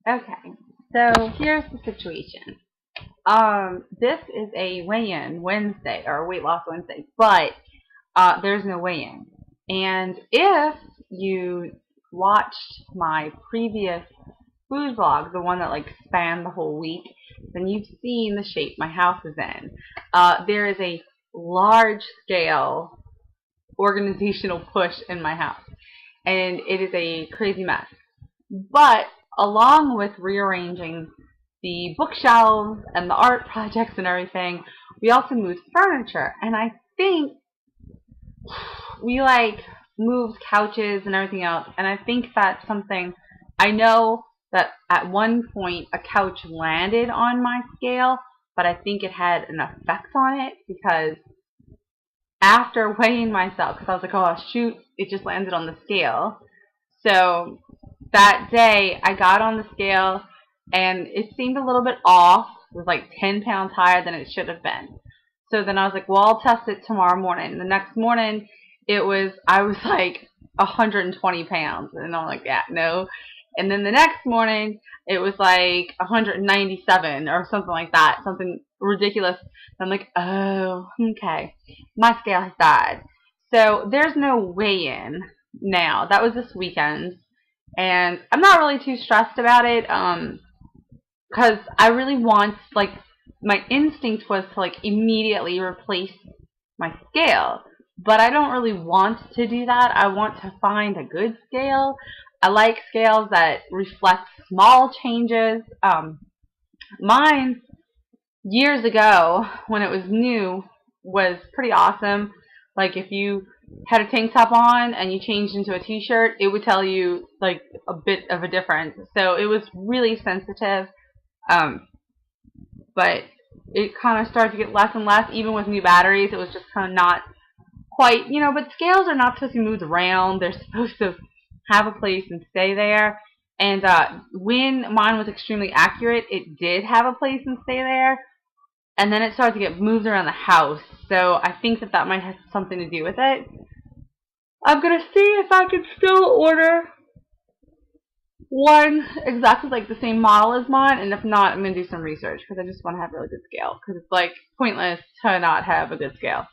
Okay, so here's the situation. This is a weigh-in Wednesday or weight loss Wednesday, but there's no weigh-in. And if you watched my previous food vlog, the one that like spanned the whole week, then you've seen the shape my house is in. There is a large scale organizational push in my house, and it is a crazy mess. But along with rearranging the bookshelves and the art projects and everything, we also moved furniture. And I think we like moved couches and everything else. And I think that's something, I know that at one point a couch landed on my scale, but I think it had an effect on it because after weighing myself, because I was like, oh shoot, it just landed on the scale. So that day I got on the scale and it seemed a little bit off. It was like 10 pounds higher than it should have been. So then I was like, well, I'll test it tomorrow morning. And the next morning I was like 120 pounds. And I'm like, yeah, no. And then the next morning it was like 197 or something like that. Something ridiculous. And I'm like, oh, okay. My scale has died. So there's no weigh-in now. That was this weekend. And I'm not really too stressed about it, because I really want, like, my instinct was to, like, immediately replace my scale. But I don't really want to do that. I want to find a good scale. I like scales that reflect small changes. Mine, years ago, when it was new, was pretty awesome. Like, if you had a tank top on and you changed into a t-shirt, it would tell you like a bit of a difference. So it was really sensitive, but it kind of started to get less and less. Even with new batteries, it was just kind of not quite, but scales are not supposed to be moved around. They're supposed to have a place and stay there. And when mine was extremely accurate, it did have a place and stay there. And then it started to get moved around the house. So I think that might have something to do with it. I'm going to see if I can still order one exactly like the same model as mine. And if not, I'm going to do some research because I just want to have a really good scale. Because it's like pointless to not have a good scale.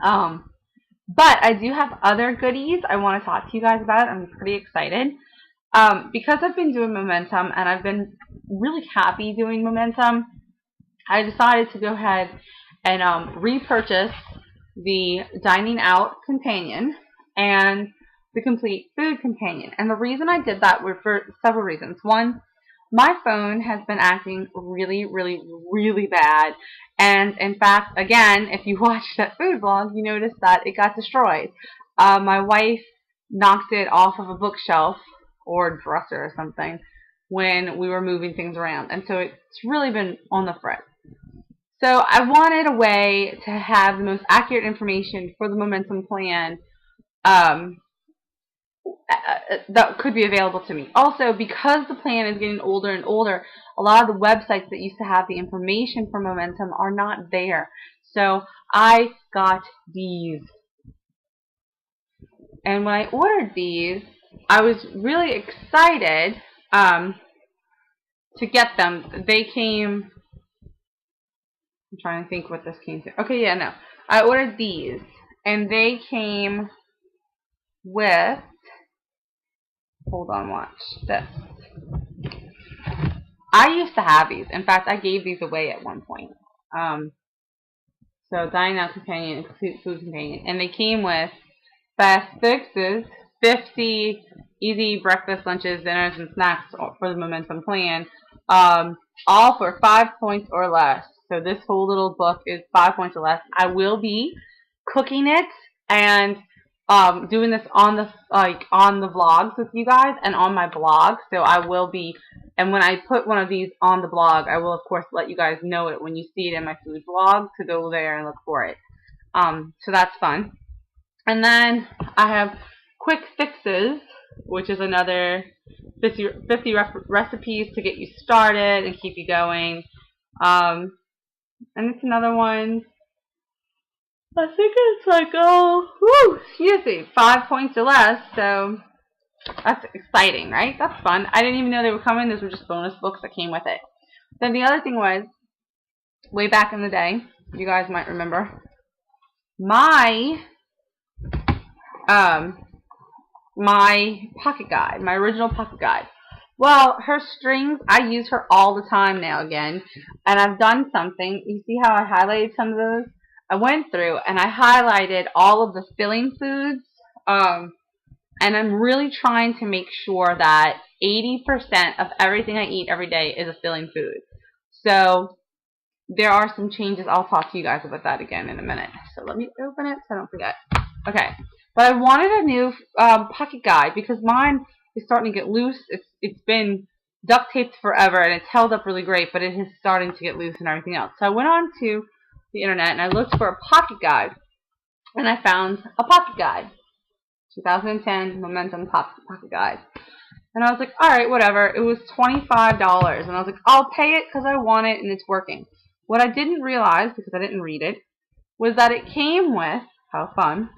But I do have other goodies I want to talk to you guys about. I'm pretty excited. Because I've been doing Momentum and I've been really happy doing Momentum, I decided to go ahead and repurchase the Dining Out Companion and the Complete Food Companion. And the reason I did that were for several reasons. One, my phone has been acting really, really, really bad. And in fact, again, if you watched that food vlog, you noticed that it got destroyed. My wife knocked it off of a bookshelf or dresser or something when we were moving things around. And so it's really been on the fritz. So I wanted a way to have the most accurate information for the Momentum plan that could be available to me. Also, because the plan is getting older and older, a lot of the websites that used to have the information for Momentum are not there. So I got these. And when I ordered these, I was really excited to get them. They came... I'm trying to think what this came to. Okay, yeah, no. I ordered these, and they came with, hold on, watch this. I used to have these. In fact, I gave these away at one point. So Dining Out Companion and Complete Food Companion. And they came with Fast Fixes, 50 easy breakfast, lunches, dinners, and snacks for the Momentum plan. All for 5 points or less. So this whole little book is 5 points or less. I will be cooking it and doing this on the vlogs with you guys and on my blog. So I will be, and when I put one of these on the blog, I will of course let you guys know it when you see it in my food vlog to go there and look for it. So that's fun. And then I have Quick Fixes, which is another 50 recipes to get you started and keep you going. And it's another one. I think it's like, excuse me, 5 points or less. So That's exciting, right? That's fun. I didn't even know they were coming. Those were just bonus books that came with it. Then the other thing was, way back in the day, you guys might remember, my my pocket guide, my original pocket guide. Well, her strings, I use her all the time now again, and I've done something. You see how I highlighted some of those? I went through and I highlighted all of the filling foods, and I'm really trying to make sure that 80% of everything I eat every day is a filling food. So there are some changes. I'll talk to you guys about that again in a minute. So let me open it so I don't forget. Okay, but I wanted a new pocket guide because mine is starting to get loose. It's been duct taped forever and it's held up really great, but it is starting to get loose and everything else. So I went on to the internet and I looked for a pocket guide, and I found a pocket guide, 2010 Momentum pocket guide. And I was like, all right, whatever. It was $25, and I was like, I'll pay it because I want it and it's working. What I didn't realize, because I didn't read it, was that it came with, how fun.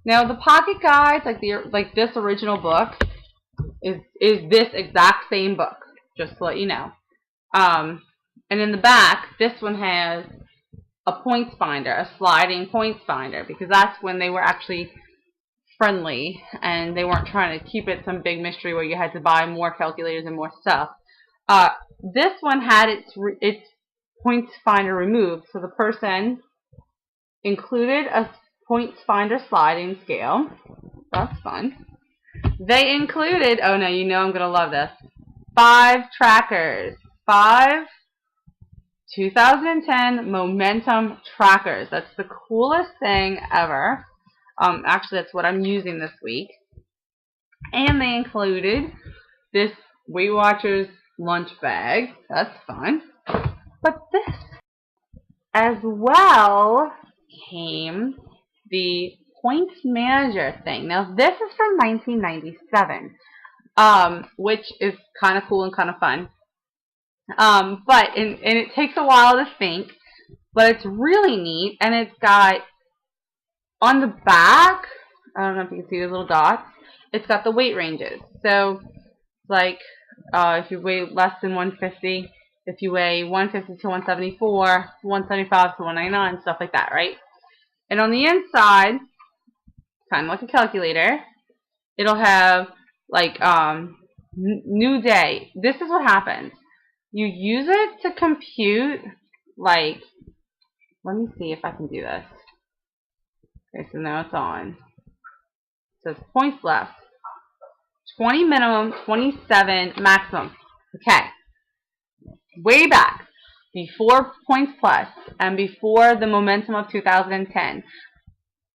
Now the pocket guides, like this original book, is this exact same book, just to let you know. And in the back, this one has a points finder, a sliding points finder, because that's when they were actually friendly and they weren't trying to keep it some big mystery where you had to buy more calculators and more stuff. This one had its points finder removed, so the person included a points finder sliding scale. That's fun. They included, oh no, you know I'm gonna love this, 5 trackers, 5 2010 Momentum trackers. That's the coolest thing ever. Actually, that's what I'm using this week. And they included this Weight Watchers lunch bag. That's fun. But this as well came the Points Manager thing. Now, this is from 1997, which is kind of cool and kind of fun. But it takes a while to think, but it's really neat, and it's got on the back, I don't know if you can see the little dots, it's got the weight ranges. So, like, if you weigh less than 150, if you weigh 150 to 174, 175 to 199, stuff like that, right? And on the inside, kind of like a calculator, it'll have, like, new day. This is what happens. You use it to compute, like, let me see if I can do this. Okay, so now it's on. It says points left. 20 minimum, 27 maximum. Okay. Way back, before Points Plus and before the Momentum of 2010.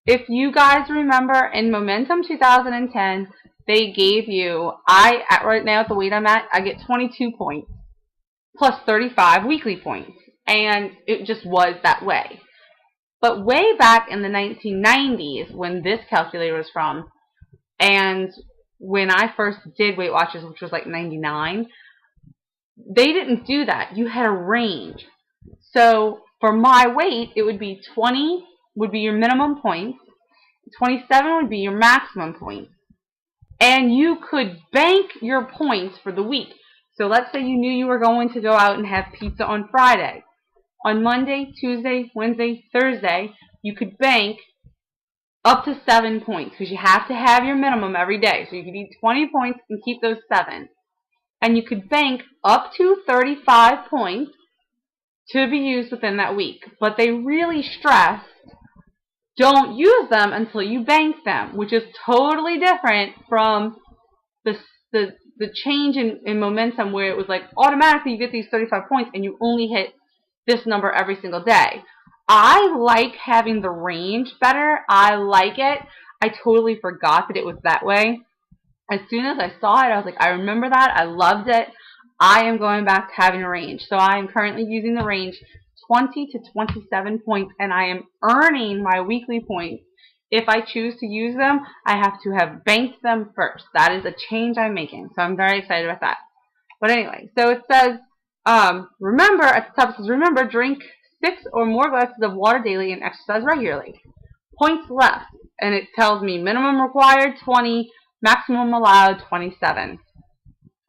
If you guys remember, in Momentum 2010, they gave you, right now at the weight I'm at, I get 22 points plus 35 weekly points. And it just was that way. But way back in the 1990s, when this calculator was from, and when I first did Weight Watchers, which was like 99, they didn't do that. You had a range. So for my weight, it would be 20 would be your minimum points, 27 would be your maximum points. And you could bank your points for the week. So let's say you knew you were going to go out and have pizza on Friday. On Monday, Tuesday, Wednesday, Thursday, you could bank up to 7 points because you have to have your minimum every day. So you could eat 20 points and keep those 7. And you could bank up to 35 points to be used within that week. But they really stressed, don't use them until you bank them, which is totally different from the change in Momentum, where it was like automatically you get these 35 points and you only hit this number every single day. I like having the range better. I like it. I totally forgot that it was that way. As soon as I saw it, I was like, I remember that. I loved it. I am going back to having a range. So I am currently using the range 20 to 27 points, and I am earning my weekly points. If I choose to use them, I have to have banked them first. That is a change I'm making. So I'm very excited about that. But anyway, so it says, remember, at the top it says, remember, drink 6 or more glasses of water daily and exercise regularly. Points left, and it tells me minimum required 20, Maximum allowed 27.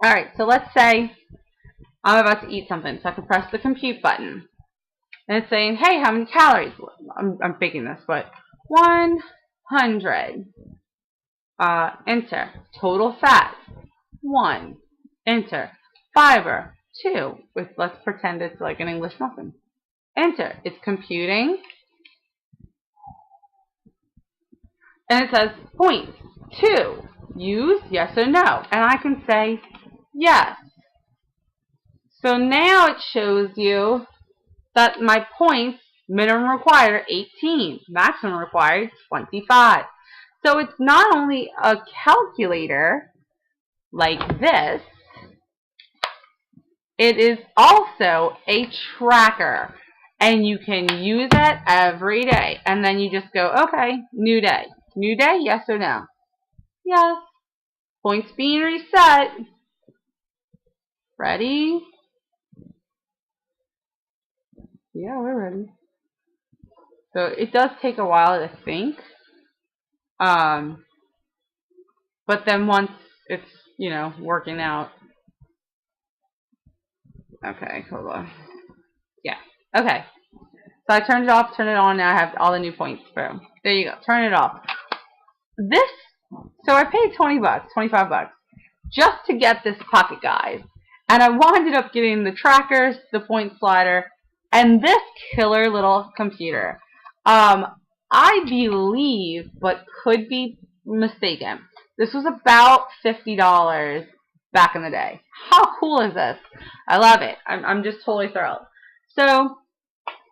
Alright, so let's say I'm about to eat something, so I can press the compute button. And it's saying, hey, how many calories? I'm faking this, but 100. Enter. Total fat, 1. Enter. Fiber, 2. Let's pretend it's like an English muffin. Enter. It's computing. And it says points, 2. Use, yes or no. And I can say yes. So now it shows you that my points, minimum required 18, maximum required 25. So it's not only a calculator like this, it is also a tracker. And you can use it every day. And then you just go, okay, new day. New day, yes or no? Yes. Points being reset. Ready? Yeah, we're ready. So it does take a while to think. But then once it's, working out. Okay, hold on. Yeah. Okay. So I turned it off, turned it on, now I have all the new points. Boom. There you go. Turn it off. So I paid $20, $25 just to get this pocket guide. And I wound up getting the trackers, the point slider, and this killer little computer. I believe, but could be mistaken, this was about $50 back in the day. How cool is this? I love it. I'm just totally thrilled. So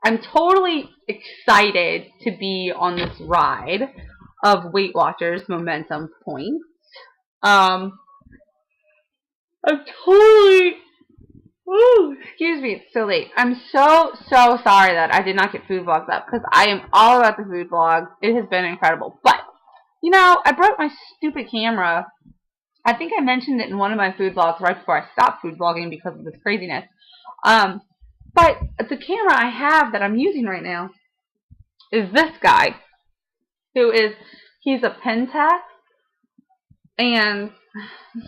I'm totally excited to be on this ride of Weight Watchers Momentum Points. I'm totally... Ooh, excuse me, it's so late. I'm so sorry that I did not get food vlogs up, because I am all about the food vlogs. It has been incredible. But, I broke my stupid camera. I think I mentioned it in one of my food vlogs right before I stopped food vlogging because of this craziness. But the camera I have that I'm using right now is this guy, he's a Pentax, and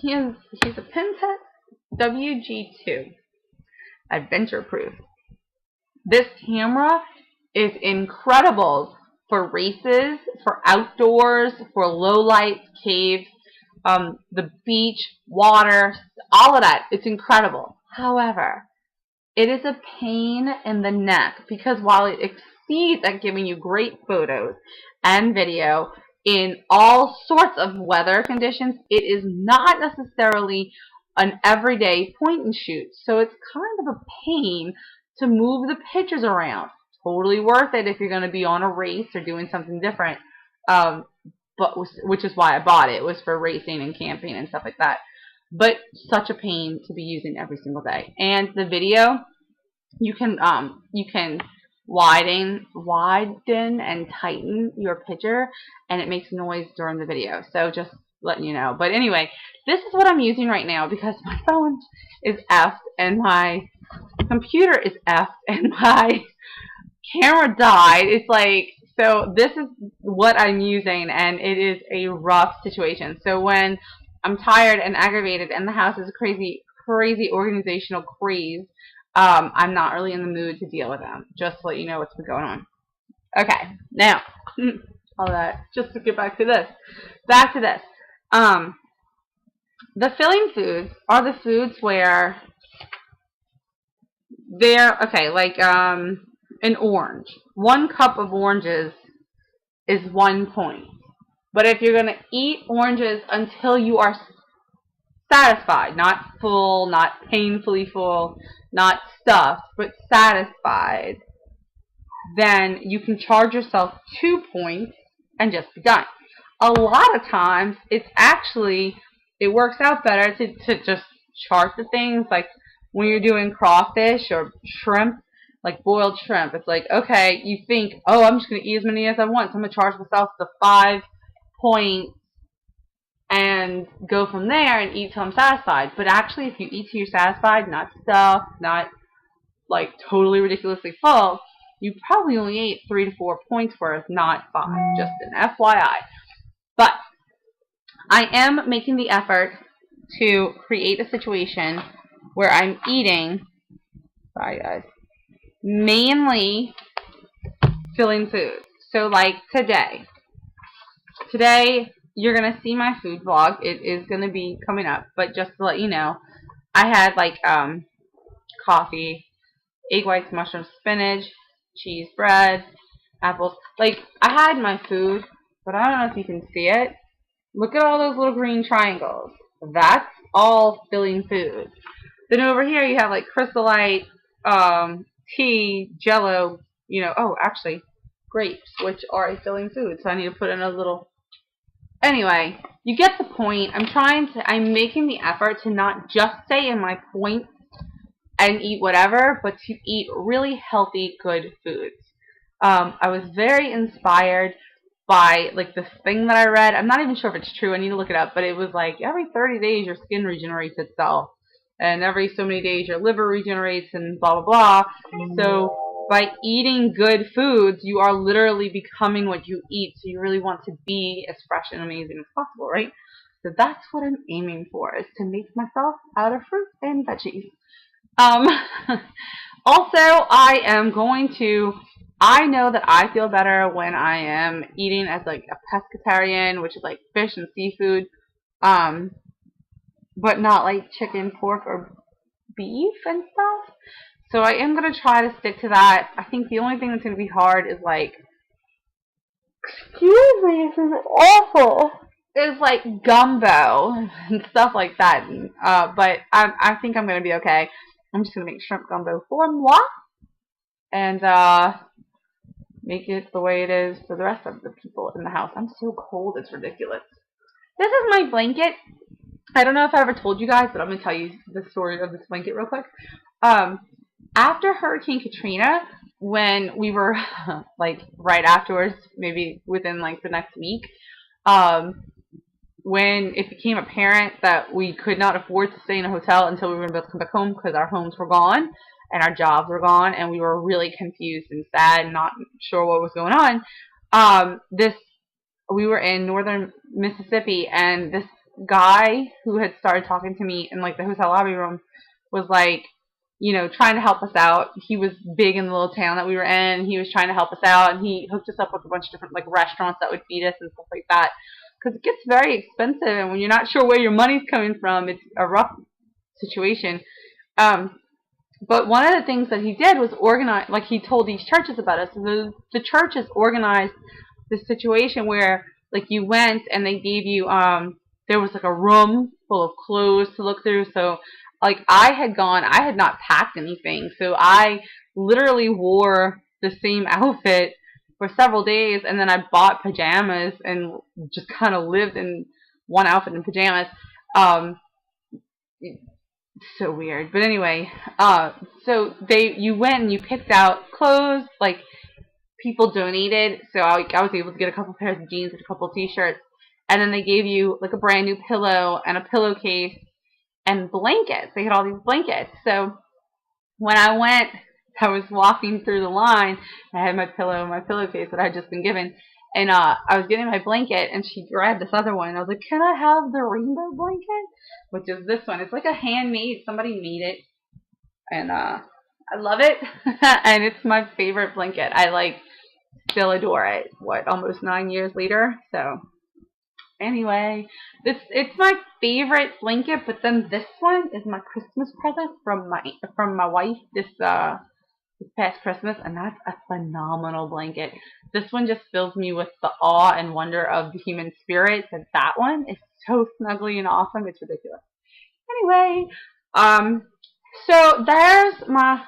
he's a Pentax WG2. Adventure proof. This camera is incredible for races, for outdoors, for low lights, caves, the beach, water, all of that. It's incredible. However, it is a pain in the neck because while it exceeds at giving you great photos and video in all sorts of weather conditions, it is not necessarily an everyday point and shoot. So it's kind of a pain to move the pictures around. Totally worth it if you're going to be on a race or doing something different. Which is why I bought it. It was for racing and camping and stuff like that. But such a pain to be using every single day. And the video, you can widen and tighten your picture, and it makes noise during the video. So just letting you know. But anyway, this is what I'm using right now because my phone is effed and my computer is effed and my camera died. It's like, so this is what I'm using, and it is a rough situation. So when I'm tired and aggravated and the house is crazy organizational craze, I'm not really in the mood to deal with them. Just to let you know what's been going on. Okay, now, all that, just to get back to this. The filling foods are the foods where they're, okay, like an orange. 1 cup of oranges is 1 point. But if you're going to eat oranges until you are satisfied, not full, not painfully full, not stuffed, but satisfied, then you can charge yourself 2 points and just be done. A lot of times, it works out better to just chart the things, like when you're doing crawfish or shrimp, like boiled shrimp. It's like, okay, you think, oh, I'm just going to eat as many as I want, so I'm going to charge myself the 5 points and go from there and eat till I'm satisfied. But actually, if you eat till you're satisfied, not stuffed, not like totally ridiculously full, you probably only ate 3 to 4 points worth, not 5. Just an FYI. But I am making the effort to create a situation where I'm eating, sorry guys, mainly filling foods. So like today you're going to see my food vlog. It is going to be coming up, but just to let you know, I had like coffee, egg whites, mushrooms, spinach, cheese bread, apples. Like, I had my food, but I don't know if you can see it. Look at all those little green triangles. That's all filling food. Then over here you have like Crystal Light, tea, Jello, oh, actually, grapes, which are a filling food. So I need to put in a little. Anyway, you get the point. I'm making the effort to not just stay in my point and eat whatever, but to eat really healthy, good foods. I was very inspired by like this thing that I read. I'm not even sure if it's true. I need to look it up. But it was like every 30 days your skin regenerates itself, and every so many days your liver regenerates, and blah blah blah. So by eating good foods, you are literally becoming what you eat. So you really want to be as fresh and amazing as possible, right? So that's what I'm aiming for, is to make myself out of fruit and veggies. Um, Also, I know that I feel better when I am eating as like a pescatarian, which is like fish and seafood, but not like chicken, pork, or beef and stuff. So I am going to try to stick to that. I think the only thing that's going to be hard is like, excuse me, this is awful. Is like gumbo and stuff like that. But I think I'm going to be okay. I'm just going to make shrimp gumbo for moi and make it the way it is for the rest of the people in the house. I'm so cold, it's ridiculous. This is my blanket. I don't know if I ever told you guys, but I'm going to tell you the story of this blanket real quick. After Hurricane Katrina, when we were, like, right afterwards, maybe within, like, the next week, when it became apparent that we could not afford to stay in a hotel until we were going to be able to come back home because our homes were gone and our jobs were gone, and we were really confused and sad and not sure what was going on, we were in northern Mississippi, and this guy who had started talking to me in like the hotel lobby room was like, trying to help us out. He was big in the little town that we were in. He was trying to help us out, and he hooked us up with a bunch of different like restaurants that would feed us and stuff like that. Because it gets very expensive, and when you're not sure where your money's coming from, it's a rough situation. But one of the things that he did was organize, like he told these churches about us. So the churches organized this situation where like you went and they gave you, there was like a room full of clothes to look through. So like I had not packed anything. So I literally wore the same outfit for several days, and then I bought pajamas and just kind of lived in one outfit in pajamas. So weird. But anyway, so you went and you picked out clothes, like people donated. So I was able to get a couple pairs of jeans and a couple t-shirts. And then they gave you like a brand new pillow and a pillowcase and blankets. They had all these blankets. So when I went, I was walking through the line. I had my pillow and my pillowcase that I had just been given. And I was getting my blanket, and she grabbed this other one. And I was like, can I have the rainbow blanket? Which is this one. It's like a handmade. Somebody made it. And I love it. And it's my favorite blanket. I still adore it. Almost 9 years later? So anyway, it's my favorite blanket. But then this one is my Christmas present from my wife. This past Christmas, and that's a phenomenal blanket. This one just fills me with the awe and wonder of the human spirit, and that one is so snuggly and awesome, it's ridiculous. Anyway, so there's my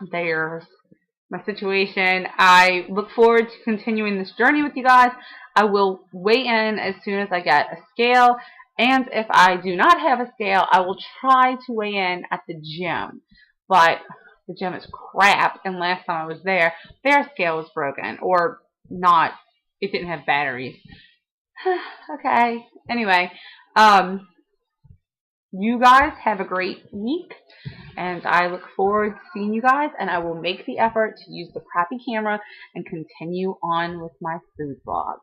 situation. I look forward to continuing this journey with you guys. I will weigh in as soon as I get a scale, and if I do not have a scale, I will try to weigh in at the gym, but the gym is crap, and last time I was there, their scale was broken, or not, it didn't have batteries. Okay, anyway, you guys have a great week, and I look forward to seeing you guys, and I will make the effort to use the crappy camera and continue on with my food vlog.